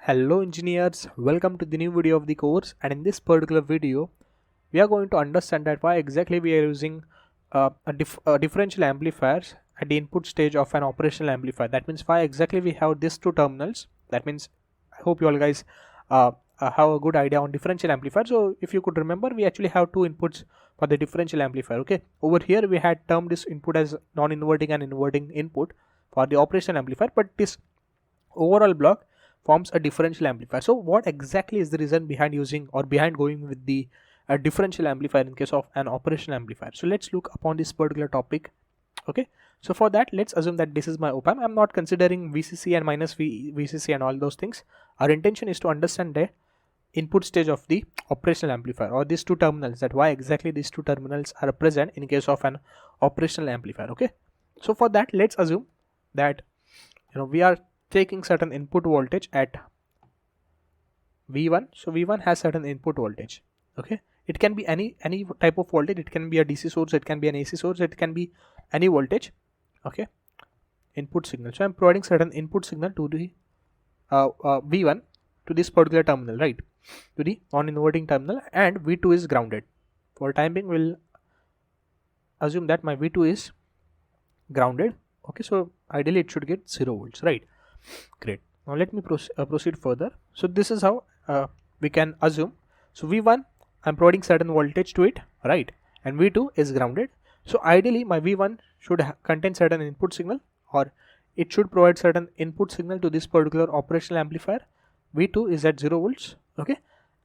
Hello engineers, welcome to the new video of the course, and in this particular video we are going to understand that why exactly we are using differential amplifiers at the input stage of an operational amplifier. That means why exactly we have these two terminals. That means I hope you all guys have a good idea on differential amplifier. So if you could remember, we actually have two inputs for the differential amplifier. Okay, over here we had termed this input as non-inverting and inverting input for the operational amplifier, but this overall block forms a differential amplifier. So what exactly is the reason behind using or behind going with the differential amplifier in case of an operational amplifier? So let's look upon this particular topic. Okay, so for that, let's assume that this is my op-amp. I'm not considering VCC and minus VCC and all those things. Our intention is to understand the input stage of the operational amplifier, or these two terminals, that why exactly these two terminals are present in case of an operational amplifier. Okay, so for that, let's assume that we are taking certain input voltage at V1. So V1 has certain input voltage. Okay, it can be any type of voltage. It can be a DC source, it can be an AC source, it can be any voltage. Okay, input signal. So I'm providing certain input signal to the V1 to this particular terminal, right, to the non-inverting terminal, and V2 is grounded. For time being, we'll assume that my V2 is grounded. Okay, so ideally it should get 0 volts, right? Great. Now let me proceed further. So this is how we can assume. So V1, I'm providing certain voltage to it, right, and V2 is grounded. So ideally my V1 should contain certain input signal, or it should provide certain input signal to this particular operational amplifier. V2 is at 0 volts. Okay,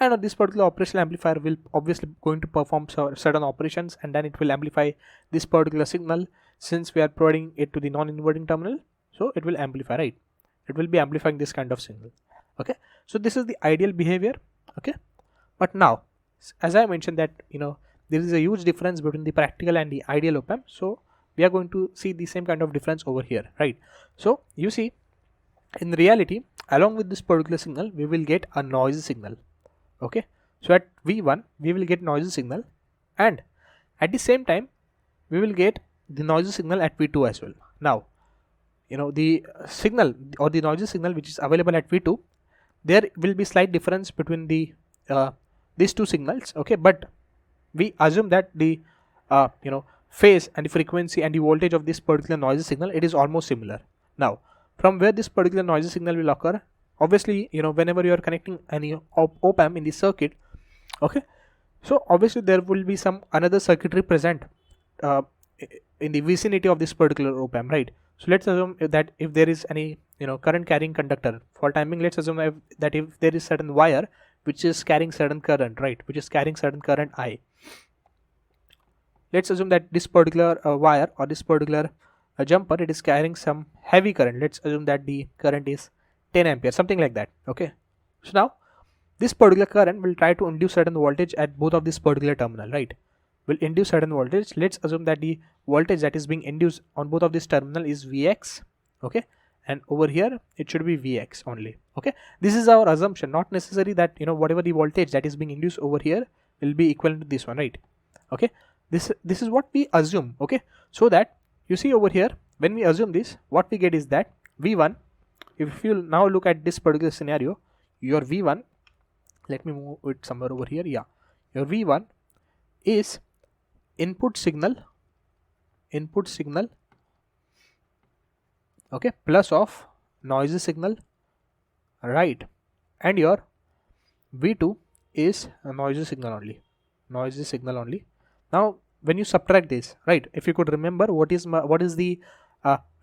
and this particular operational amplifier will obviously going to perform certain operations, and then it will amplify this particular signal. Since we are providing it to the non-inverting terminal, so it will amplify, right? It will be amplifying this kind of signal. Okay, so this is the ideal behavior. Okay, but now, as I mentioned that there is a huge difference between the practical and the ideal op-amp. So we are going to see the same kind of difference over here, right? So you see, in reality, along with this particular signal, we will get a noisy signal. Okay, so at V1 we will get noisy signal, and at the same time we will get the noisy signal at V2 as well. Now the signal or the noisy signal which is available at V2, there will be slight difference between the these two signals. Okay, but we assume that the phase and the frequency and the voltage of this particular noisy signal, it is almost similar. Now from where this particular noisy signal will occur, obviously whenever you are connecting any op-amp in the circuit, okay, so obviously there will be some another circuitry present in the vicinity of this particular op-amp, right? So let's assume that if there is any current carrying conductor, for timing, let's assume that if there is certain wire which is carrying certain current, right, which is carrying certain current I, let's assume that this particular wire or this particular jumper, it is carrying some heavy current. Let's assume that the current is 10 ampere, something like that. Okay, so now this particular current will try to induce certain voltage at both of this particular terminal, right? Will induce certain voltage. Let's assume that the voltage that is being induced on both of this terminal is Vx. Okay, and over here it should be Vx only. Okay, this is our assumption, not necessary that whatever the voltage that is being induced over here will be equivalent to this one, right? Okay, this is what we assume. Okay, so that you see over here, when we assume this, what we get is that V1, if you now look at this particular scenario, your V1, let me move it somewhere over here. Yeah, your V1 is input signal, okay, plus of noisy signal, right, and your V2 is a noisy signal only. Now when you subtract this, right, if you could remember, what is the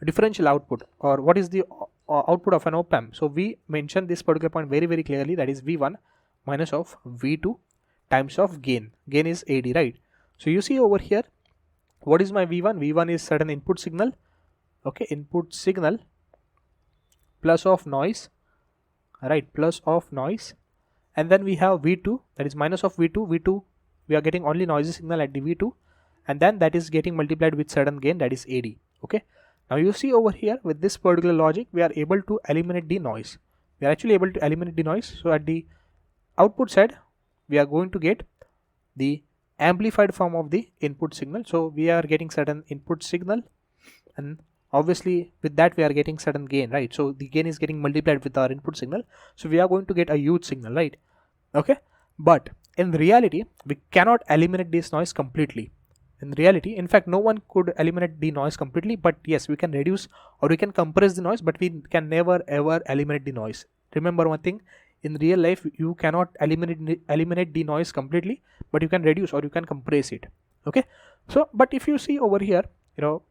differential output, or what is the output of an op-amp? So we mentioned this particular point very, very clearly, that is V1 minus of V2 times of gain is AD, right? So you see over here, what is my V1? V1 is certain input signal, okay, input signal plus of noise, right, plus of noise, and then we have V2, that is minus of V2 we are getting only noisy signal at the V2, and then that is getting multiplied with certain gain, that is AD. Okay, now you see over here, with this particular logic, we are able to eliminate the noise. We are actually able to eliminate the noise. So at the output side, we are going to get the amplified form of the input signal. So we are getting certain input signal, and obviously with that we are getting certain gain, right? So the gain is getting multiplied with our input signal, so we are going to get a huge signal, right? Okay, but in reality we cannot eliminate this noise completely. In reality, in fact, no one could eliminate the noise completely, but yes, we can reduce or we can compress the noise, but we can never ever eliminate the noise. Remember one thing, in real life you cannot eliminate the noise completely, but you can reduce or you can compress it. Okay, so but if you see over here, till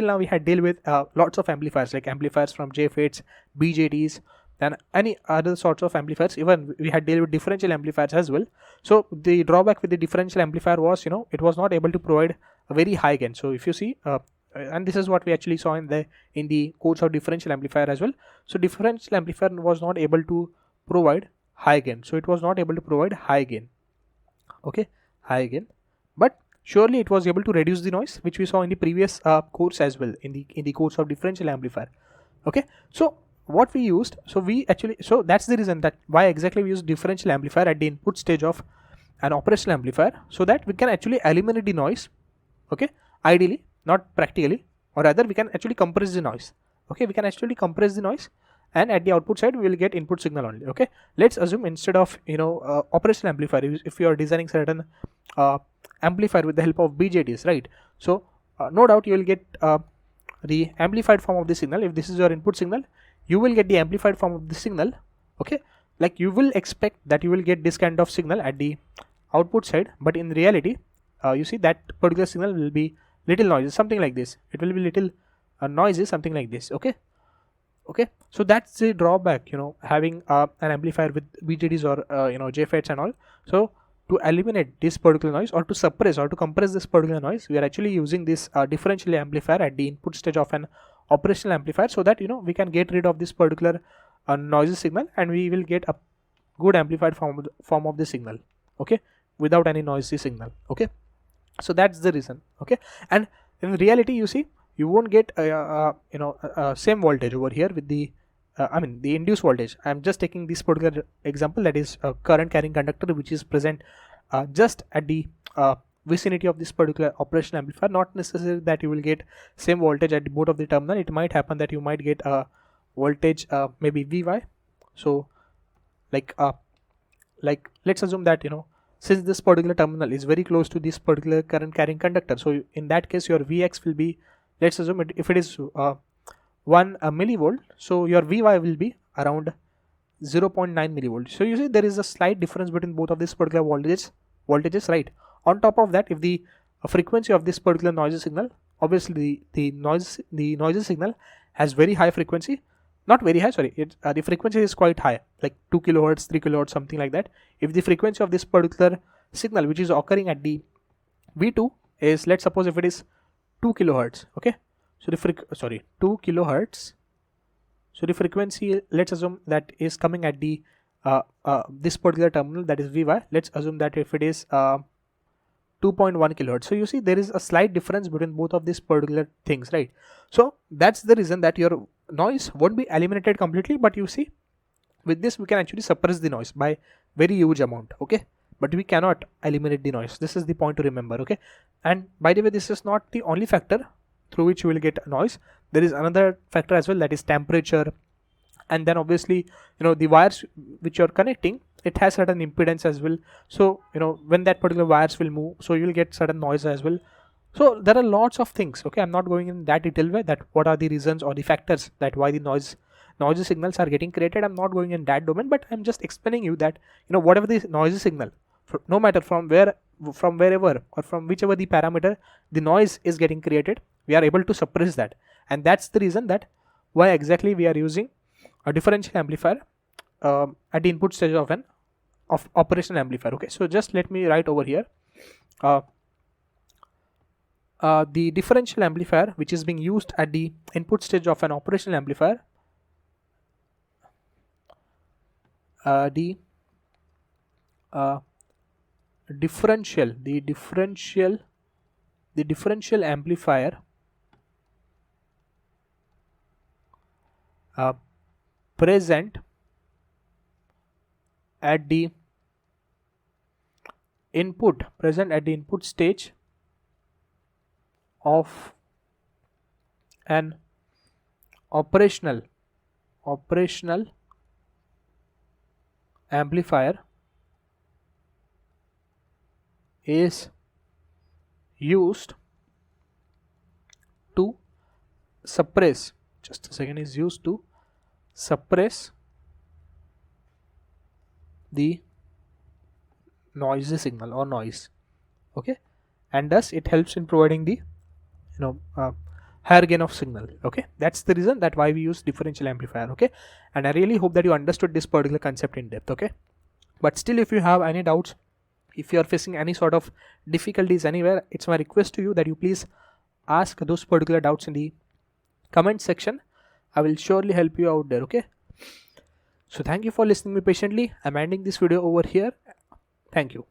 now we had deal with lots of amplifiers, like amplifiers from JFETs, BJTs, and any other sorts of amplifiers. Even we had deal with differential amplifiers as well. So the drawback with the differential amplifier was, it was not able to provide a very high gain. So if you see, and this is what we actually saw in the course of differential amplifier as well. So differential amplifier was not able to provide high gain. So it was not able to provide high gain. Okay, high gain, but surely it was able to reduce the noise, which we saw in the previous course as well, in the course of differential amplifier. Okay, so what we used, so that's the reason that why exactly we use differential amplifier at the input stage of an operational amplifier, so that we can actually eliminate the noise. Okay, ideally, not practically, or rather we can actually compress the noise. Okay, we can actually compress the noise, and at the output side we will get input signal only. Okay, let's assume instead of operational amplifier, if you are designing certain amplifier with the help of BJTs, right? So no doubt you will get the amplified form of the signal. If this is your input signal, you will get the amplified form of the signal. Okay, like you will expect that you will get this kind of signal at the output side, but in reality you see that particular signal will be little noisy, something like this. It will be little noisy, something like this. Okay, so that's the drawback, having an amplifier with BJTs or JFETs and all. So to eliminate this particular noise, or to suppress or to compress this particular noise, we are actually using this differential amplifier at the input stage of an operational amplifier, so that we can get rid of this particular noisy signal, and we will get a good amplified form of the signal. Okay, without any noisy signal. Okay, so that's the reason. Okay, and in reality, you see, you won't get same voltage over here with the the induced voltage. I'm just taking this particular example, that is a current carrying conductor which is present just at the vicinity of this particular operational amplifier. Not necessary that you will get same voltage at both of the terminal. It might happen that you might get a voltage maybe Vy. So like let's assume that since this particular terminal is very close to this particular current carrying conductor, so in that case your Vx will be, let's assume if it is 1 millivolt, so your Vy will be around 0.9 millivolt. So you see there is a slight difference between both of these particular voltages, right? On top of that, if the frequency of this particular noisy signal, obviously the noisy signal has very high frequency, not very high, sorry, the frequency is quite high, like 2 kilohertz, 3 kilohertz, something like that. If the frequency of this particular signal which is occurring at the V2 is, let's suppose if it is 2 kilohertz, okay, so the 2 kilohertz, so the frequency, let's assume that is coming at the this particular terminal, that is Vy. Let's assume that if it is 2.1 kilohertz, so you see there is a slight difference between both of these particular things, right? So that's the reason that your noise won't be eliminated completely, but you see with this we can actually suppress the noise by very huge amount. Okay, but we cannot eliminate the noise. This is the point to remember. Okay, and by the way, this is not the only factor through which you will get noise. There is another factor as well, that is temperature, and then obviously the wires which you're connecting, it has certain impedance as well. So when that particular wires will move, so you will get certain noise as well. So there are lots of things. Okay, I'm not going in that detail way that what are the reasons or the factors that why the noisy signals are getting created. I'm not going in that domain, but I'm just explaining you that whatever the noisy signal, no matter from wherever or from whichever the parameter the noise is getting created, we are able to suppress that. And that's the reason that why exactly we are using a differential amplifier at the input stage of an operational amplifier. Okay, so just let me write over here the differential amplifier which is being used at the input stage of an operational amplifier. The differential amplifier present at the input stage of an operational amplifier is used to suppress, just a second, is used to suppress the noisy signal or noise. Okay, and thus it helps in providing the higher gain of signal. Okay, that's the reason that why we use differential amplifier. Okay, and I really hope that you understood this particular concept in depth. Okay, but still, if you have any doubts, if you are facing any sort of difficulties anywhere, it's my request to you that you please ask those particular doubts in the comment section. I will surely help you out there. Okay, so thank you for listening me patiently. I'm ending this video over here. Thank you.